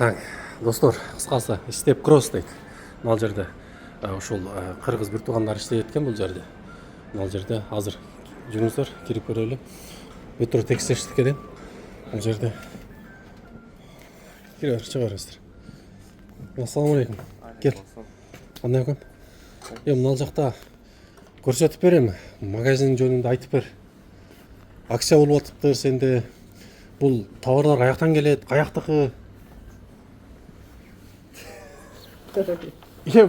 Так, достор, кыскасы Step Cross дейт. Мына жерде ушул кыргыз бир туугандар иштеп экен бул жерде. Мына жерде азыр жүрүңүздөр, кирип көрөлү. Өтөрө текстештик экен. Бул жерде кире чыга бересиздер. Ассаламу алейкум. Кел. Кандай экен? Мына жакта көрсөтүп берем. Магазин жөнүндө айтып бер. Акция болуп атыптыр сенде. Бул товарлар каяктан келет? Каяктыкы?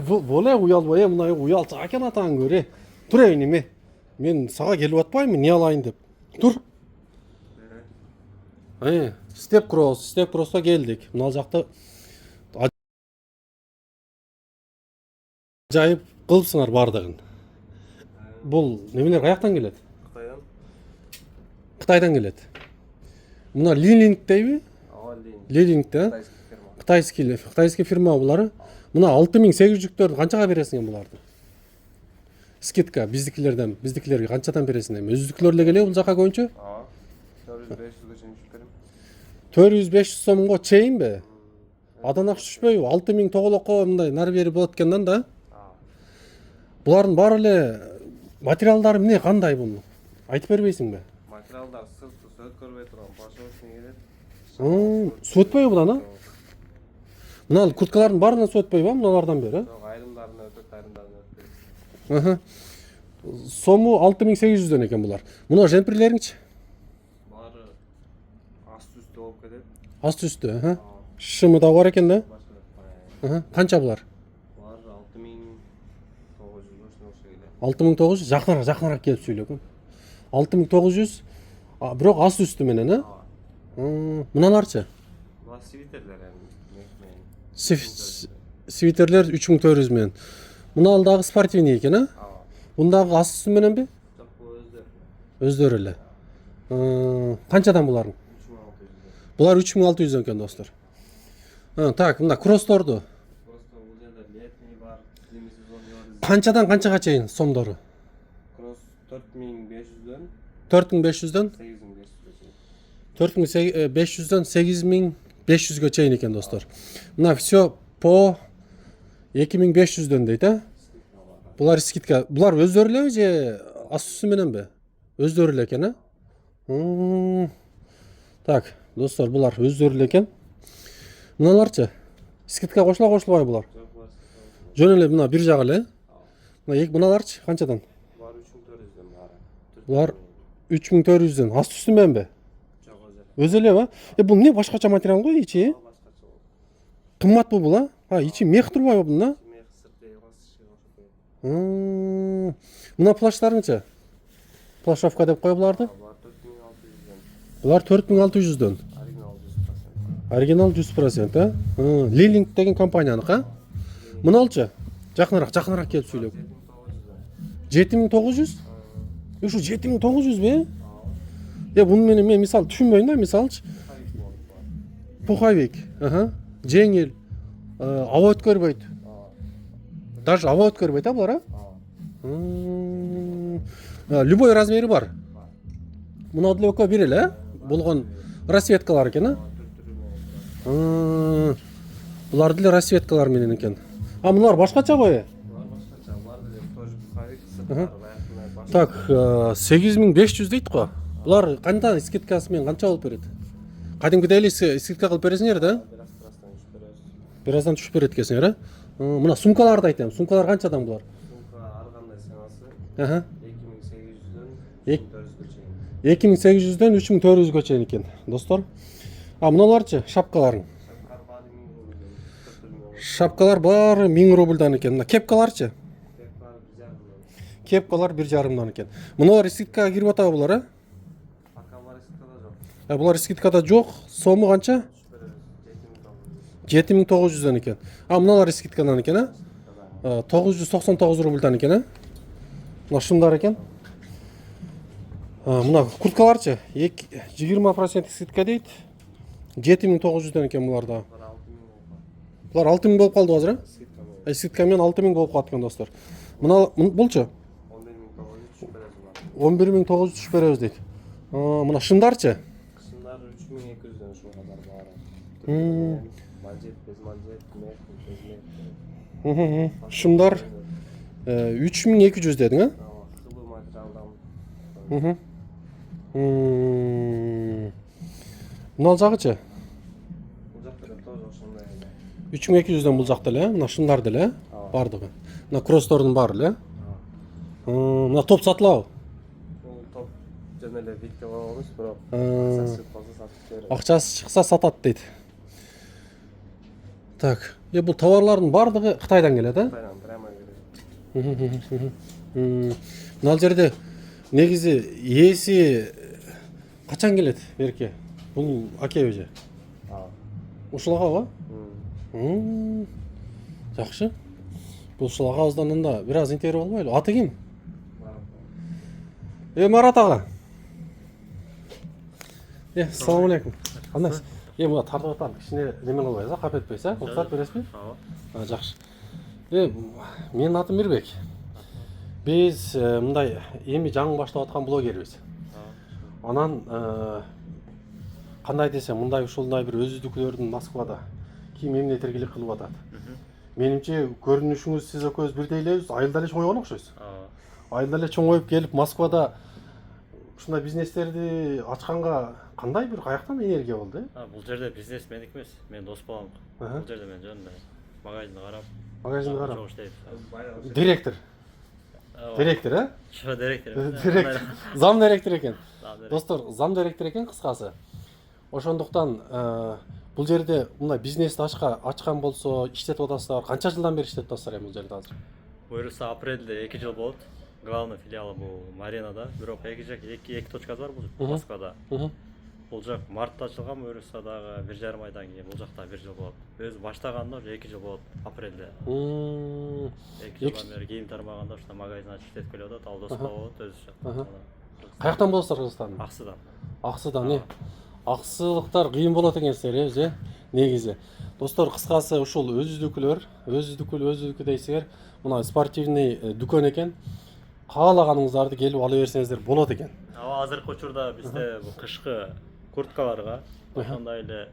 Боле уялбай, мына уялчы акен атаң көрө. Турайын эме. Мен сага келип атпаймынбы, не алайын деп. Тур. Step Cross'ка келдик. Мына жакта ажайып кылыпсыңар бардыгын. Бул немелер каяктан келет? Кытайдан келет. Мына Лилинг дейби? Лилинг да? Кытайский фирма булар. Мына 6800-жүктөрдү канчага бересиң буларды? Скидка биздикилерге канчадан бересиң эми? Өзүдүкүлөр эле келеби бул жака көбүнчө? 400-500 чейин берем. 400-500 сомго чейинби? Адан акча түшпөйбү? 6000 тоголокко мындай нары бери болот экенден да? Булардын баары эле материалдары эмне, кандай бул? Айтып бербейсиңби? Материалдар сөт көрбөй турган пошовочный келет. Су өтпөйбү будан, Мына курткалардын баарынан су өтпөйбү, мыналардан бери? Жок, айрымдарына өтөт, айрымдарына өтпөйт. Сому 6800дөн экен булар. Мына жемпирлериңчи? Баары асты-үстү болуп кетет. Асты-үстү, Шымы да бар экен да? Канча булар? Баары 6900 ошо келет. 6900, жакыныраак келип сүйлөгүн. 6900, бирок асты-үстү менен, Мыналарчы? Була свитерлер эми. Свитерлер 3400 менен. Мына дагы спортивный экен, Бундагы асты-үстү мененби? Жок, бул Өздөрү эле. Канчадан буларың? 3600. Булар 3600 экен, достор. Так, мына кроссторду. Просто бул жерде летний бар, зимний сезон бар. Канчадан канчага чейин сомдору? Кросс 4500дөн 4500дөн 8500 чейин. 4500дөн 8500гө чейин экен, достор. Мына все по 2500дөн дейт, Булар скидка. Булар өздөрү элеби же асты мененби? Өздөрү эле экен, Так, достор, булар өздөрү эле экен. Мыналарчы? Скидка кошулбайбы булар? Жок, бар. Жөн эле мына бир жагы эле. Мыналарчы канчадан? Бар 3400дөн баары. Булар 3400дөн. Асты мененби? Жок, Өзү элеби? Бул эмне, башкача материал го ичи? башкача болот. Кымбатпы бул, Ичи мех турбайбы бунда? Мех сыртый ошо. Мына плащтарыңчы? Плащовка деп кой буларды? Бар 4600дөн. Булар 4600дөн. Оригинал 100%. Оригинал 100%, Лилинг деген компанияныкы, Мыналчы? Жакыныраак келип сүйлөп. 7900? Ушу 7900би? Буну мен мисалы түшүнбөйм да, мисалчы. Пуховик, жеңил, аба өткөрбөйт. Даже аба өткөрбөйт, булар, Любой размери бар. Мына деле экөө бир эле, болгон расцветкалар экен, Булар деле расцветкалар менен экен. Мыналар башкача го, Булар башкача. Булар деле тоже пуховик, сыртары баягы. Так, 8500 дейт го. Булар кандай скидкасы менен канча болуп берет? Кадимкидей эле скидка кылып бересиңер да? Бираздан түшүп берет экенсиңер, Мына сумкаларды айтам. Сумкалар канчадан булар? Сумка ар кандай сыймасы 2800дөн 3400гө чейин. 2800дөн 3400гө чейин экен, достор. Мыналарчы? Шапкаларың? Шапкалар баары 1000 рубльдан экен. Мына кепкаларчы? Кепкалар 1,5 экен. Мыналар скидкага кирип атабы булар, Пока бар скидкада жок. Булар скидкада жок. Сому канча? 7900дөн экен. Мыналар скидкадан экен, 999 рубльдан экен, Мына шымдар экен. Мына курткаларчы? 20% скидка дейт. 7900дөн экен буларда. Булар 6000 болуп калды азыр, Скидка менен 6000 болуп калат экен, достор. Мына булчу? 11900 түшүп беребиз дейт. Мына шымдарчы? Шымдар 3200дөн ушуга кадар баары. Manjet, без manjet, meh, без meh. Шумдар 3200 дедің, а? Сылу материалдан. Мынау жағычы? Бұл жақта да тоже ошондай эле. 3200-ден бұл жақта эле, мына шумдар деле бардығы. Мына кросстордун бары эле. Мына топ сатылабы? Бұл топ жөн эле биткеп алабыз, бирок акчасы чыкпаса сатып берет. Акчасы чыкса сатат дейт. Так, бұл товарлардың бардығы Қытайдан келет, а? Кытайдан прямо келет. Мына жерде негизи ээси качан келет берке? Бул аке өзү. Ушулага ба? Жакшы. Бул ушулага аздан бир аз интервью болбойлу. Аты ким? Марат ага. Ассаламу алейкум. Кандай? Мына тартып атам. Кичине неме кылбайсыз, кап этпейсиз, уруксат бересизби? Жакшы. Менин атым Мирбек. Биз мындай эми жаңы баштап аткан блогербиз. Анан кандай десем, мындай ушундай бир өзүздүкүлөрдүн Москвада ким эмне тергелик кылып атат. Менимче көрүнүшүңүз сиз экөөбүз бирдей элебиз, айылда эле чоңойгон окшойсуз. Айылда эле чоңоюп келип Москвада ушундай бизнестерди ачканга кандай бир каяктан энергия болду? Бул жерде бизнес меники эмес, мен дос балам. Бул жерде мен жөн магазинди карап. Магазинди карап. Чогуш дейт. Директор. Директор, а? Чо директор. Директор. Зам директор экен. Достор, зам директор экен кыскасы. Ошондуктан бул жерде мындай бизнести ачкан болсо, иштетип атасыздар. Канча жылдан бери иштетип атасыздар эми бул жерде азыр? Буюрса апрелде 2 жыл болот. Главный филиалы бул Маринада, бирок эки точкасы бар бул Москвада. Бул жак мартта ачылган, буюрса дагы 1,5 айдан кийин бул жакта 1 жыл болот. Өзү баштаганда уже 2 жыл болот апрелде. 2 жылдан бери кийим тармаганда ушундай магазин ачып иштетип келип атат, ал дос болот өзү. Каяктан болосуздар Кыргызстандан? Аксыдан. Аксыдан, аксылыктар кыйын болот экенсиздер, негизи. Достор, кыскасы ушул өзүздүкү дейсиңер, мына спортивный дүкөн экен. Каалаганыңыздарды келип ала берсеңиздер болот экен. Азыркы учурда бизде бул кышкы курткаларга, ошондой эле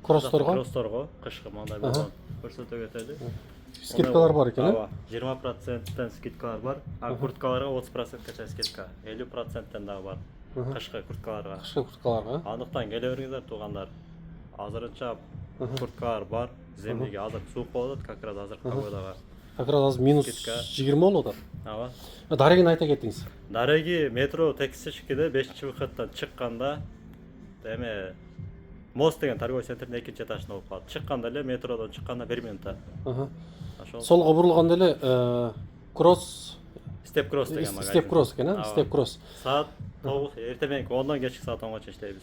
кроссторго кышкы мындай болгон көрсөтө кетели. Скидкалар бар экен, 20%тен скидкалар бар. Курткаларга 30%кача скидка, 50%тен дагы бар. Кышкы курткаларга. Андыктан келе бериңиздер туугандар. Азырынча курткалар бар. Землиге азыр суук болуп атат, как раз азыркы погодага. Как раз азыр минус 20 болуп атат. Дарегин айта кеттиңиз. Дареги метро текстичкиде 5-чи выходтан чыкканда эме мост деген торговый центрдин 2-чи этажында болуп калат. Чыкканда эле метродон чыкканда 1 минутта. Солго бурулганда эле кросс Step Cross деген магазин. Step Cross экен, Step Cross. Саат 9, эртең мененки 10-дан кечки саат 10га чейин иштейбиз.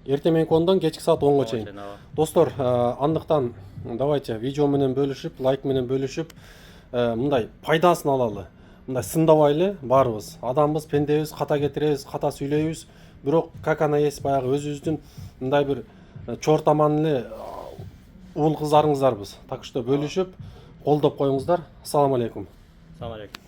Эртең мененки 10-дан кечки саат 10га чейин. Достор, андыктан давайте видео менен бөлүшүп, лайк менен бөлүшүп, мындай пайдасын алалы. Мындай сындабайлы барыбыз. Адамбыз, пендебиз, ката кетиребиз, ката сүйлөйбүз. Бирок как она есть баягы өзүбүздүн мындай бир чортаман эле уул кыздарыңыздарбыз. Так что бөлүшүп, колдоп коюңуздар. Ассаламу алейкум. Ассаламу алейкум.